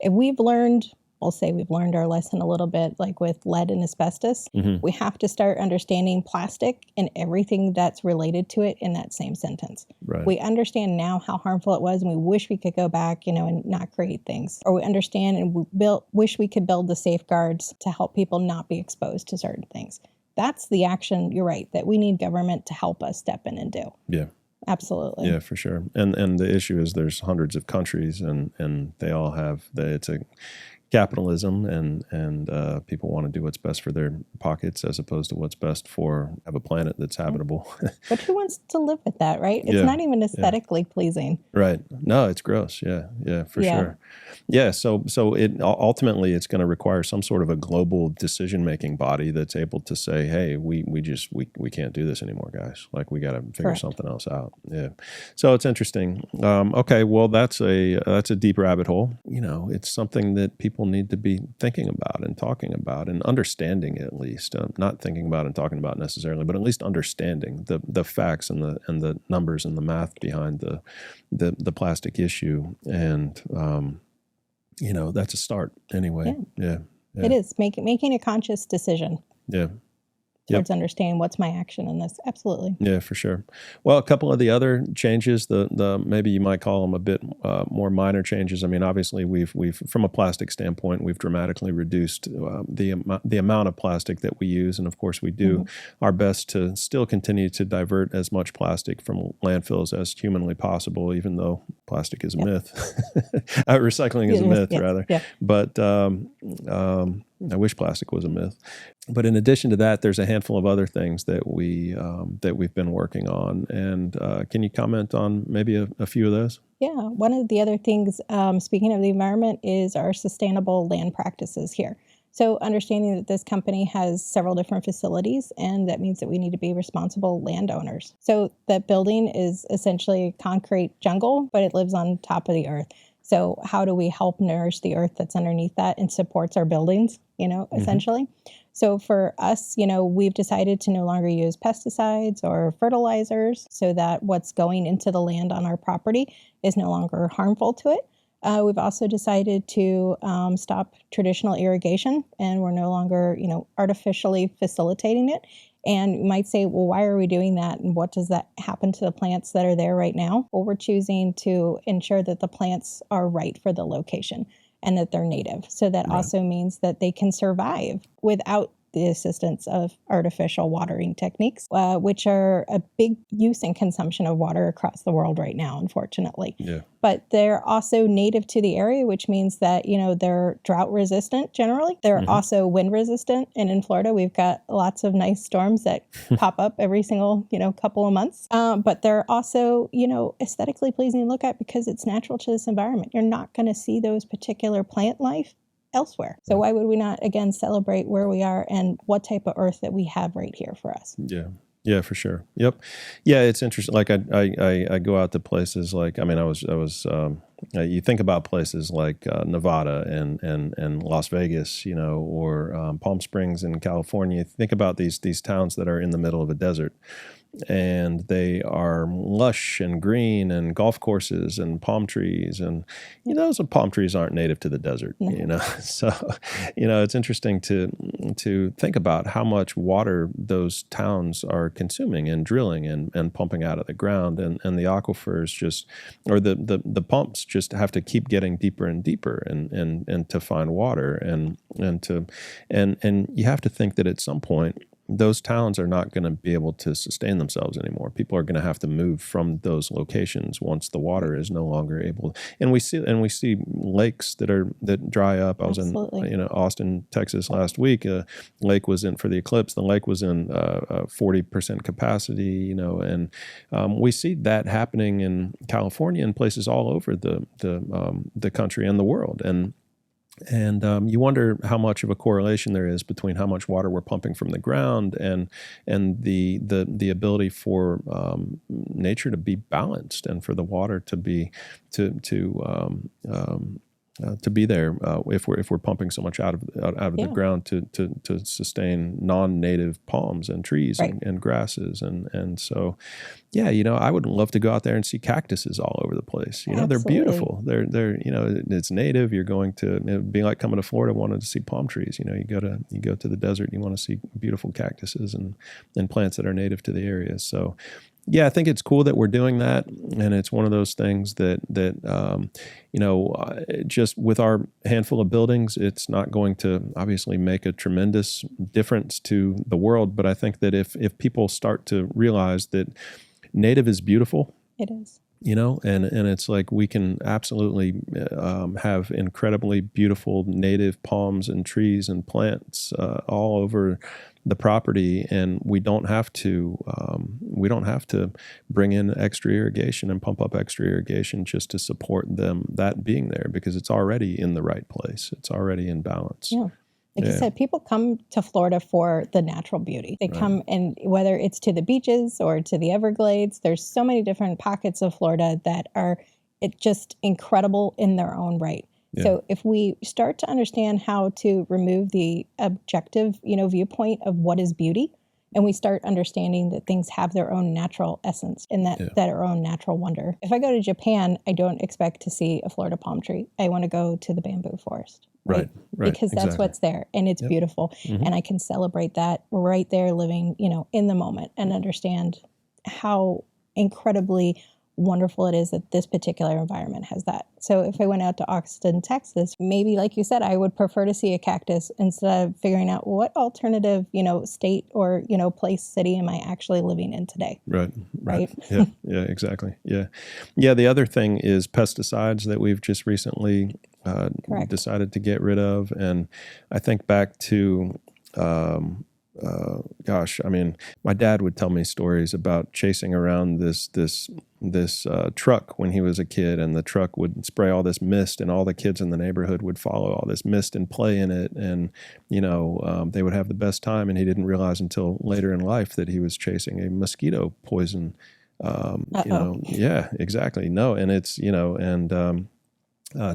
If we've learned, we'll say we've learned our lesson a little bit, like with lead and asbestos, we have to start understanding plastic and everything that's related to it in that same sentence. Right. We understand now how harmful it was, and we wish we could go back, and not create things. Or we understand and wish we could build the safeguards to help people not be exposed to certain things. That's the action, you're right, that we need government to help us step in and do. Yeah. Absolutely. Yeah, for sure. And the issue is there's hundreds of countries, and they all have it's a capitalism, and people want to do what's best for their pockets as opposed to what's best for have a planet that's habitable. But who wants to live with that, right? It's not even aesthetically pleasing. Right. No, it's gross. Yeah, for sure. Yeah, so it ultimately it's going to require some sort of a global decision-making body that's able to say, hey, we can't do this anymore, guys. Like, we got to figure something else out. Yeah. So it's interesting. Okay, well, that's a deep rabbit hole. It's something that people need to be thinking about and talking about and understanding, at least. Not thinking about and talking about necessarily, but at least understanding the facts and the numbers and the math behind the plastic issue. And that's a start anyway. Yeah. It is making a conscious decision. Yeah. Towards understanding what's my action in this. Absolutely. Yeah, for sure. Well, a couple of the other changes, the maybe you might call them a bit more minor changes. I mean, obviously, we've from a plastic standpoint, we've dramatically reduced the amount of plastic that we use, and of course, we do our best to still continue to divert as much plastic from landfills as humanly possible, even though plastic is a myth. Recycling is a myth, rather. Yeah. But I wish plastic was a myth. But in addition to that, there's a handful of other things that we've been working on. And can you comment on maybe a few of those? Yeah. One of the other things, speaking of the environment, is our sustainable land practices here. So understanding that this company has several different facilities, and that means that we need to be responsible landowners. So that building is essentially a concrete jungle, but it lives on top of the earth. So how do we help nourish the earth that's underneath that and supports our buildings, essentially? So for us, we've decided to no longer use pesticides or fertilizers so that what's going into the land on our property is no longer harmful to it. We've also decided to stop traditional irrigation, and we're no longer, artificially facilitating it. And you might say, well, why are we doing that? And what does that happen to the plants that are there right now? Well, we're choosing to ensure that the plants are right for the location and that they're native. So that also means that they can survive without the assistance of artificial watering techniques, which are a big use and consumption of water across the world right now, unfortunately. Yeah. But they're also native to the area, which means that, they're drought resistant generally. They're also wind resistant. And in Florida, we've got lots of nice storms that pop up every single, couple of months. But they're also, aesthetically pleasing to look at because it's natural to this environment. You're not going to see those particular plant life elsewhere. So why would we not, again, celebrate where we are and what type of earth that we have right here for us? Yeah, for sure. Yep. Yeah, it's interesting. Like I go out to places like, I was you think about places like Nevada and Las Vegas, or Palm Springs in California. Think about these towns that are in the middle of a desert. And they are lush and green and golf courses and palm trees. And, those palm trees aren't native to the desert, So, it's interesting to think about how much water those towns are consuming and drilling and pumping out of the ground. And the aquifers or the pumps just have to keep getting deeper and deeper and to find water. And you have to think that at some point, those towns are not going to be able to sustain themselves anymore. People are going to have to move from those locations once the water is no longer able. And we see lakes that dry up. I was in Austin, Texas last week. A lake was in for the eclipse. The lake was in 40% capacity. And we see that happening in California and places all over the country and the world. And you wonder how much of a correlation there is between how much water we're pumping from the ground and the ability for nature to be balanced and for the water to be there if we're pumping so much out of the ground to sustain non-native palms and trees and grasses and so I would love to go out there and see cactuses all over the place. They're beautiful. They're it's native. You're going to it'd be like coming to Florida wanting to see palm trees. You go to the desert and you want to see beautiful cactuses and plants that are native to the area. So yeah, I think it's cool that we're doing that, and it's one of those things that just with our handful of buildings, it's not going to obviously make a tremendous difference to the world. But I think that if people start to realize that native is beautiful, it is. And it's like we can absolutely have incredibly beautiful native palms and trees and plants all over the property, and we don't have to bring in extra irrigation and pump up extra irrigation just to support that being there, because it's already in the right place. It's already in balance. Yeah. Like you said, people come to Florida for the natural beauty. They come, and whether it's to the beaches or to the Everglades, there's so many different pockets of Florida that are just incredible in their own right. Yeah. So if we start to understand how to remove the objective, viewpoint of what is beauty, and we start understanding that things have their own natural essence and that their own natural wonder. If I go to Japan, I don't expect to see a Florida palm tree. I want to go to the bamboo forest. Right. Because that's what's there, and it's beautiful. Mm-hmm. And I can celebrate that right there, living, in the moment, and understand how incredibly wonderful it is that this particular environment has that. So if I went out to Austin, Texas, maybe like you said, I would prefer to see a cactus instead of figuring out what alternative, state or, place, city am I actually living in today. Right. Yeah, exactly. Yeah. The other thing is pesticides that we've just recently decided to get rid of. And I think back to, my dad would tell me stories about chasing around this truck when he was a kid, and the truck would spray all this mist, and all the kids in the neighborhood would follow all this mist and play in it, and they would have the best time, and he didn't realize until later in life that he was chasing a mosquito poison. Yeah, exactly. No, and it's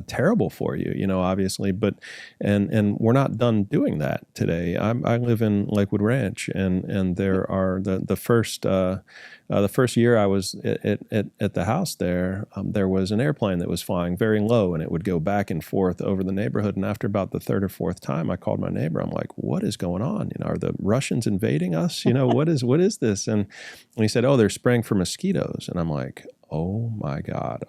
terrible for you, obviously, but and we're not done doing that today. I live in Lakewood Ranch, and there are the first year I was at the house there, there was an airplane that was flying very low, and it would go back and forth over the neighborhood. And after about the third or fourth time, I called my neighbor. I'm like, "What is going on? Are the Russians invading us? What is this?" And he said, "Oh, they're spraying for mosquitoes." And I'm like, "Oh my God,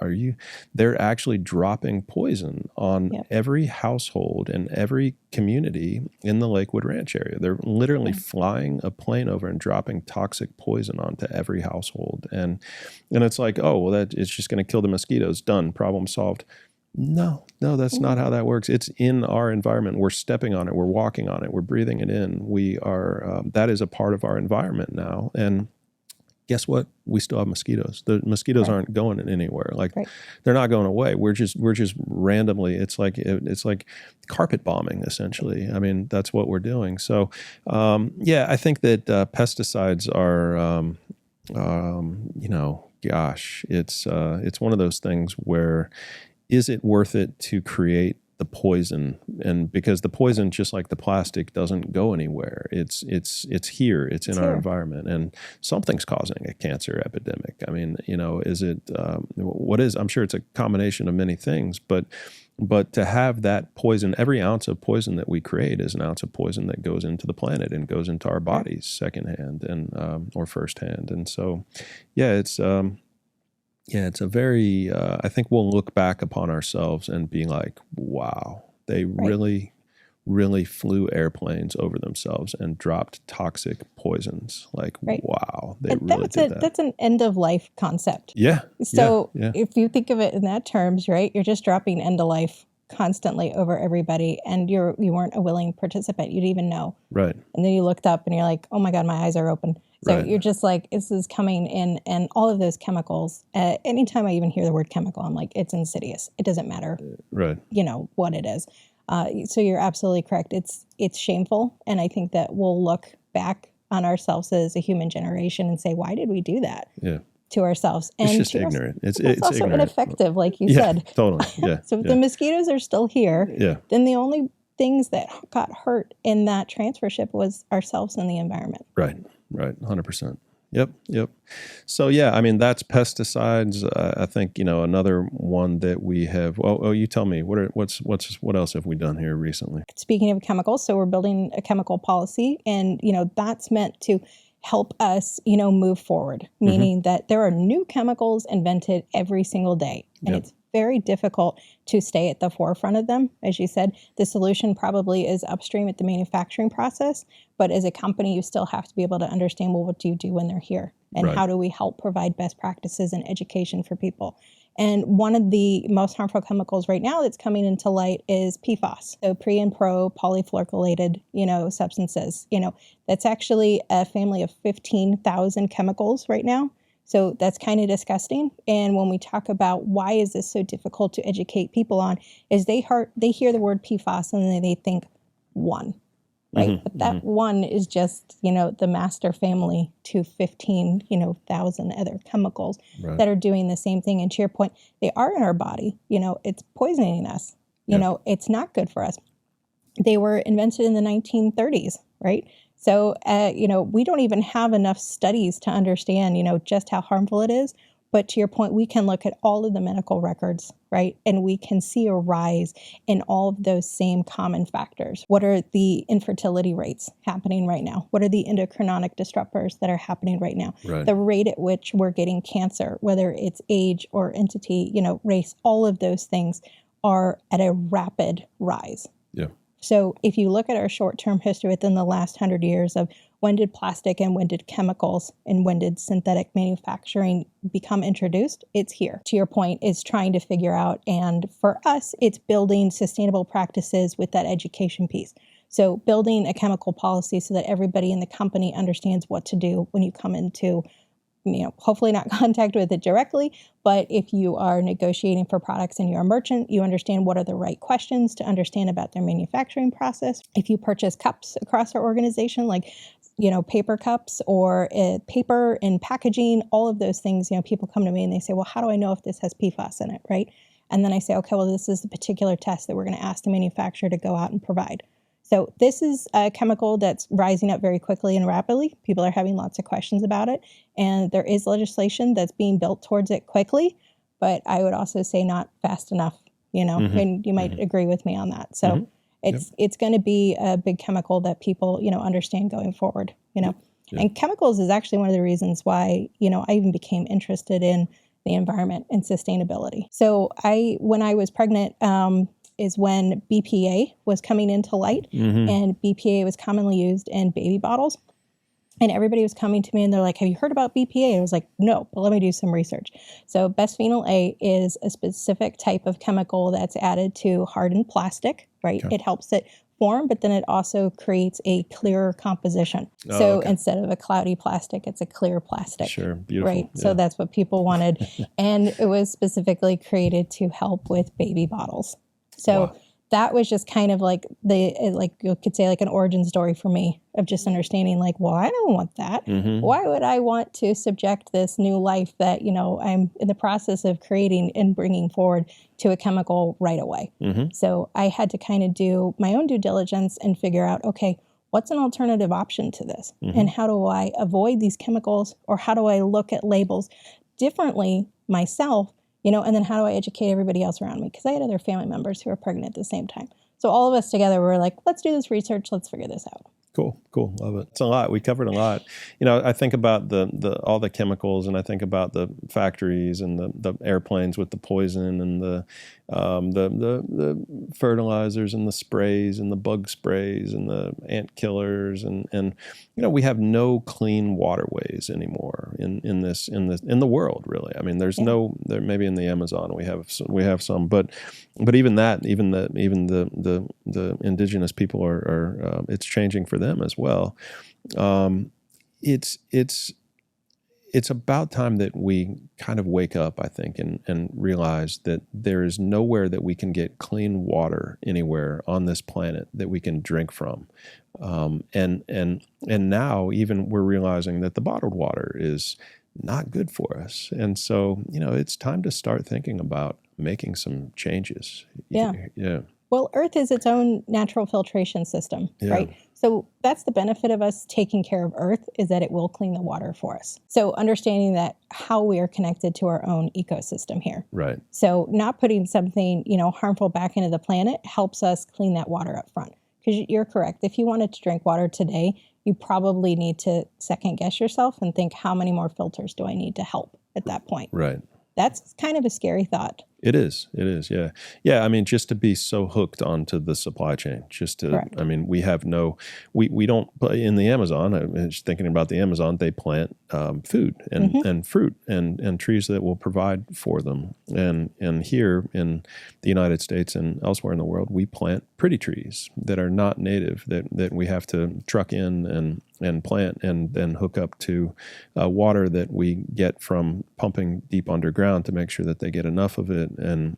they're actually dropping poison on every household and every community in the Lakewood Ranch area. They're literally flying a plane over and dropping toxic poison onto every household." And it's like, "Oh, well, it's just going to kill the mosquitoes. Done. Problem solved." No, that's not how that works. It's in our environment. We're stepping on it. We're walking on it. We're breathing it in. We are, that is a part of our environment now. And guess what? We still have mosquitoes. The mosquitoes aren't going anywhere. They're not going away. We're just randomly. It's like carpet bombing, essentially. I mean, that's what we're doing. So, I think that pesticides are, gosh, it's one of those things where, is it worth it to create the poison? And because the poison, just like the plastic, doesn't go anywhere. It's here. It's in our environment, and something's causing a cancer epidemic. I mean, is it what is? I'm sure it's a combination of many things, but to have that poison, every ounce of poison that we create is an ounce of poison that goes into the planet and goes into our bodies secondhand and or firsthand. And so, it's a very, I think we'll look back upon ourselves and be like, wow, they really, really flew airplanes over themselves and dropped toxic poisons. Like, wow, they really did that. That's an end of life concept. Yeah. So if you think of it in that terms, right, you're just dropping end of life constantly over everybody, and you weren't a willing participant. You didn't even know. Right. And then you looked up and you're like, oh my God, my eyes are open. So you're just like, this is coming in, and all of those chemicals, anytime I even hear the word chemical, I'm like, it's insidious. It doesn't matter, what it is. So you're absolutely correct. It's shameful. And I think that we'll look back on ourselves as a human generation and say, why did we do that to ourselves? And it's just ignorant. It's also ignorant. Ineffective, like you said. Totally. Yeah. So if the mosquitoes are still here, then the only things that got hurt in that transfer ship was ourselves and the environment. Right. 100%. Yep. So I mean, that's pesticides. I think, another one that we have, you tell me, what else have we done here recently? Speaking of chemicals, so we're building a chemical policy, and, that's meant to help us, move forward, meaning that there are new chemicals invented every single day. And it's very difficult to stay at the forefront of them. As you said, the solution probably is upstream at the manufacturing process. But as a company, you still have to be able to understand, well, what do you do when they're here? And how do we help provide best practices and education for people? And one of the most harmful chemicals right now that's coming into light is PFAS. So pre and pro polyfluorinated, substances. That's actually a family of 15,000 chemicals right now. So that's kind of disgusting. And when we talk about why is this so difficult to educate people on, is they hear the word PFAS and then they think one, right? But that one is just, the master family to 15,000 other chemicals that are doing the same thing. And to your point, they are in our body. It's poisoning us. It's not good for us. They were invented in the 1930s, right? So, we don't even have enough studies to understand, just how harmful it is. But to your point, we can look at all of the medical records, right? And we can see a rise in all of those same common factors. What are the infertility rates happening right now? What are the endocrinic disruptors that are happening right now? Right. The rate at which we're getting cancer, whether it's age or entity, race, all of those things are at a rapid rise. Yeah. So if you look at our short-term history within the last 100 years of when did plastic and when did chemicals and when did synthetic manufacturing become introduced, it's here. To your point, is trying to figure out, and for us, it's building sustainable practices with that education piece. So building a chemical policy so that everybody in the company understands what to do when you come into, hopefully not contact with it directly, but if you are negotiating for products and you're a merchant, you understand what are the right questions to understand about their manufacturing process. If you purchase cups across our organization, like paper cups or paper and packaging, all of those things, people come to me and they say, well, how do I know if this has PFAS in it, right? And then I say, okay, well, this is the particular test that we're going to ask the manufacturer to go out and provide. So this is a chemical that's rising up very quickly and rapidly. People are having lots of questions about it. And there is legislation that's being built towards it quickly. But I would also say not fast enough, and you might agree with me on that. So it's going to be a big chemical that people, understand going forward, And chemicals is actually one of the reasons why, I even became interested in the environment and sustainability. So when I was pregnant, is when BPA was coming into light, and BPA was commonly used in baby bottles. And everybody was coming to me and they're like, have you heard about BPA? I was like, no, but let me do some research. So bisphenol A is a specific type of chemical that's added to hardened plastic, right? Okay. It helps it form, but then it also creates a clearer composition. Instead of a cloudy plastic, it's a clear plastic. Sure, beautiful. Right, yeah. So that's what people wanted. And it was specifically created to help with baby bottles. So that was just kind of like you could say like an origin story for me of just understanding like, well, I don't want that. Why would I want to subject this new life that, I'm in the process of creating and bringing forward to a chemical right away? So I had to kind of do my own due diligence and figure out, okay, what's an alternative option to this? And how do I avoid these chemicals, or how do I look at labels differently myself? And then how do I educate everybody else around me? Because I had other family members who were pregnant at the same time. So all of us together were like, let's do this research. Let's figure this out. Cool. Love it. It's a lot. We covered a lot. I think about all the chemicals, and I think about the factories and the airplanes with the poison and the fertilizers and the sprays and the bug sprays and the ant killers and we have no clean waterways anymore in the world, really. I mean, there's there maybe in the Amazon we have some, but even the indigenous people are it's changing for them as well. It's about time that we kind of wake up, I think, and realize that there is nowhere that we can get clean water anywhere on this planet that we can drink from. And now even we're realizing that the bottled water is not good for us. And so, it's time to start thinking about making some changes. Yeah. Well, Earth is its own natural filtration system, right? So that's the benefit of us taking care of Earth, is that it will clean the water for us. So understanding that how we are connected to our own ecosystem here. Right. So not putting something, harmful back into the planet helps us clean that water up front. Because you're correct. If you wanted to drink water today, you probably need to second guess yourself and think, how many more filters do I need to help at that point? Right. That's kind of a scary thought. It is. Yeah. Yeah. I mean, just to be so hooked onto the supply chain, Correct. I mean, we don't, in the Amazon, I was thinking about the Amazon, they plant food and fruit and trees that will provide for them. And here in the United States and elsewhere in the world, we plant pretty trees that are not native, that we have to truck in and plant and then hook up to water that we get from pumping deep underground to make sure that they get enough of it. And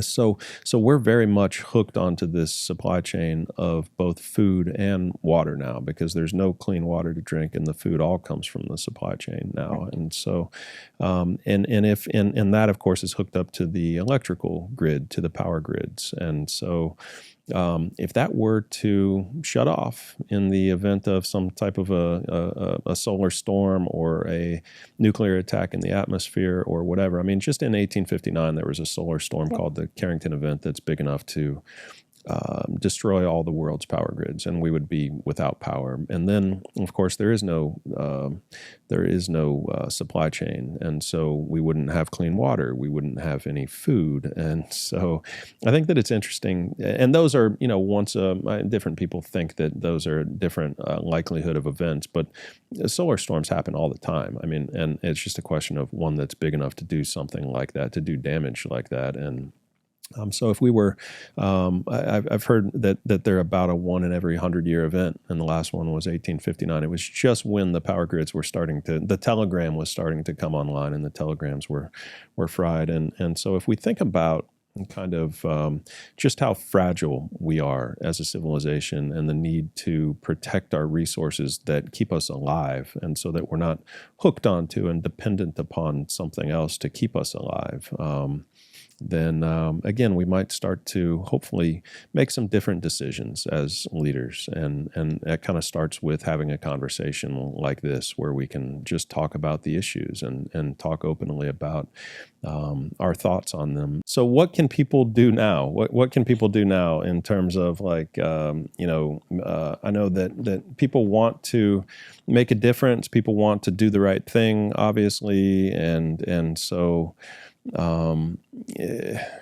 so we're very much hooked onto this supply chain of both food and water now, because there's no clean water to drink, and the food all comes from the supply chain now. And so, and that of course is hooked up to the electrical grid, to the power grids. And so, if that were to shut off in the event of some type of a solar storm or a nuclear attack in the atmosphere or whatever, I mean, just in 1859, there was a solar storm called the Carrington event that's big enough to destroy all the world's power grids, and we would be without power. And then, of course, there is no supply chain, and so we wouldn't have clean water. We wouldn't have any food, and so I think that it's interesting. And those are, different people think that those are different likelihood of events, but solar storms happen all the time. I mean, and it's just a question of one that's big enough to do something like that, to do damage like that, and. So if we were, I've heard that they're about a 1 in every 100-year event, and the last one was 1859. It was just when the power grids were the telegram was starting to come online, and the telegrams were fried. And so if we think about kind of just how fragile we are as a civilization and the need to protect our resources that keep us alive, and so that we're not hooked onto and dependent upon something else to keep us alive. Then again, we might start to hopefully make some different decisions as leaders. And that kind of starts with having a conversation like this, where we can just talk about the issues and talk openly about our thoughts on them. So what can people do now? What can people do now in terms of like, I know that people want to make a difference. People want to do the right thing, obviously. And so,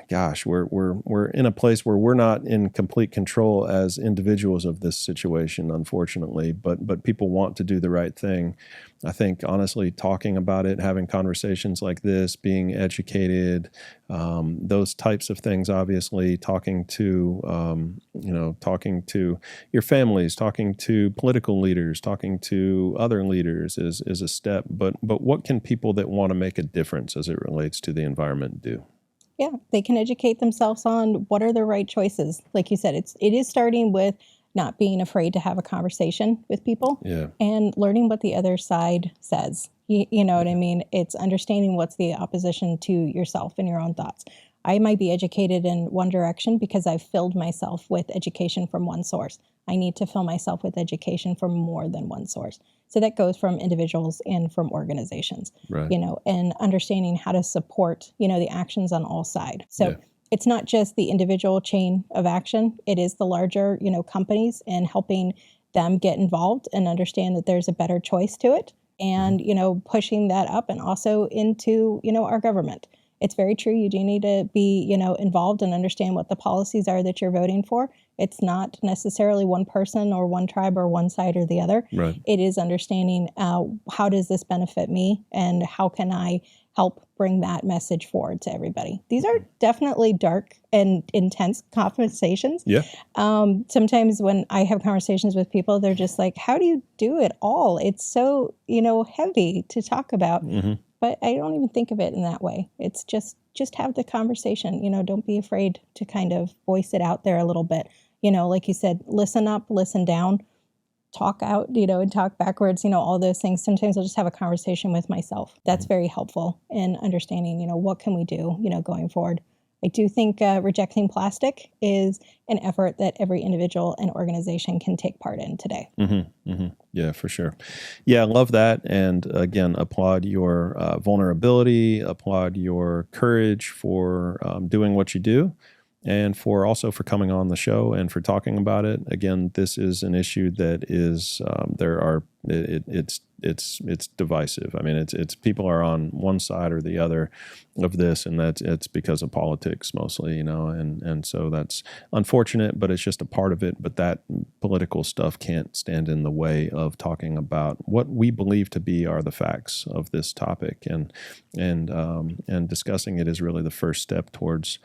gosh, we're in a place where we're not in complete control as individuals of this situation, unfortunately, but people want to do the right thing. I think honestly, talking about it, having conversations like this, being educated, those types of things, obviously, talking to your families, talking to political leaders, talking to other leaders is a step. But what can people that want to make a difference as it relates to the environment do? Yeah, they can educate themselves on what are the right choices. Like you said, it is starting with not being afraid to have a conversation with people Yeah. and learning what the other side says. You know what I mean? It's understanding what's the opposition to yourself and your own thoughts. I might be educated in one direction because I've filled myself with education from one source. I need to fill myself with education from more than one source. So that goes from individuals and from organizations, Right. and understanding how to support, the actions on all sides. So Yeah. it's not just the individual chain of action. It is the larger, companies, and helping them get involved and understand that there's a better choice to it, and, pushing that up and also into, our government. It's very true. You do need to be, involved and understand what the policies are that you're voting for. It's not necessarily one person or one tribe or one side or the other. Right. It is understanding how does this benefit me and how can I help bring that message forward to everybody. These are definitely dark and intense conversations. Yeah. Sometimes when I have conversations with people, they're just like, how do you do it all? It's so, heavy to talk about. Mm-hmm. But I don't even think of it in that way. It's just have the conversation. Don't be afraid to kind of voice it out there a little bit. Like you said, listen up, listen down, talk out, and talk backwards, all those things. Sometimes I'll just have a conversation with myself. That's very helpful in understanding, what can we do, going forward. I do think rejecting plastic is an effort that every individual and organization can take part in today. Mm-hmm, mm-hmm. Yeah, for sure. Yeah, I love that. And again, applaud your vulnerability, applaud your courage for doing what you do, and for also for coming on the show and for talking about it. Again, this is an issue that is it's divisive. I mean, it's people are on one side or the other of this, and it's because of politics mostly, and so that's unfortunate, but it's just a part of it. But that political stuff can't stand in the way of talking about what we believe to be are the facts of this topic, and discussing it is really the first step towards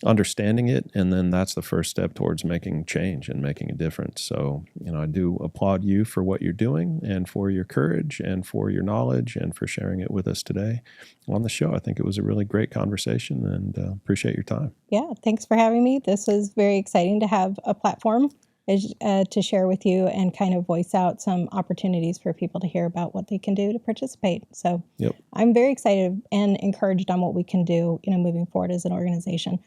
understanding it, and then that's the first step towards making change and making a difference. So, I do applaud you for what you're doing and for your courage and for your knowledge and for sharing it with us today on the show. I think it was a really great conversation, and appreciate your time. Yeah, thanks for having me. This is very exciting to have a platform to share with you and kind of voice out some opportunities for people to hear about what they can do to participate. So Yep. I'm very excited and encouraged on what we can do, moving forward as an organization.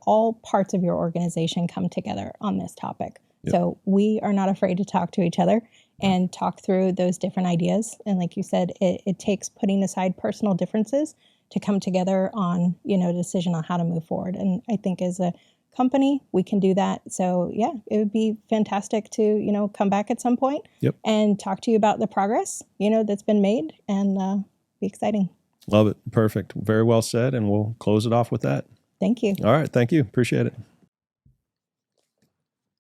All parts of your organization come together on this topic. Yep. So we are not afraid to talk to each other and talk through those different ideas. And like you said, it takes putting aside personal differences to come together on, a decision on how to move forward. And I think as a company, we can do that. So yeah, it would be fantastic to, come back at some point. Yep. And talk to you about the progress, that's been made, and be exciting. Love it. Perfect. Very well said. And we'll close it off with that. Thank you. All right. Thank you. Appreciate it.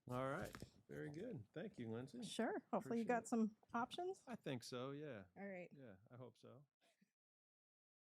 All right. Very good. Thank you, Lindsay. Sure. Hopefully you got some options. I think so. Yeah. All right. Yeah, I hope so.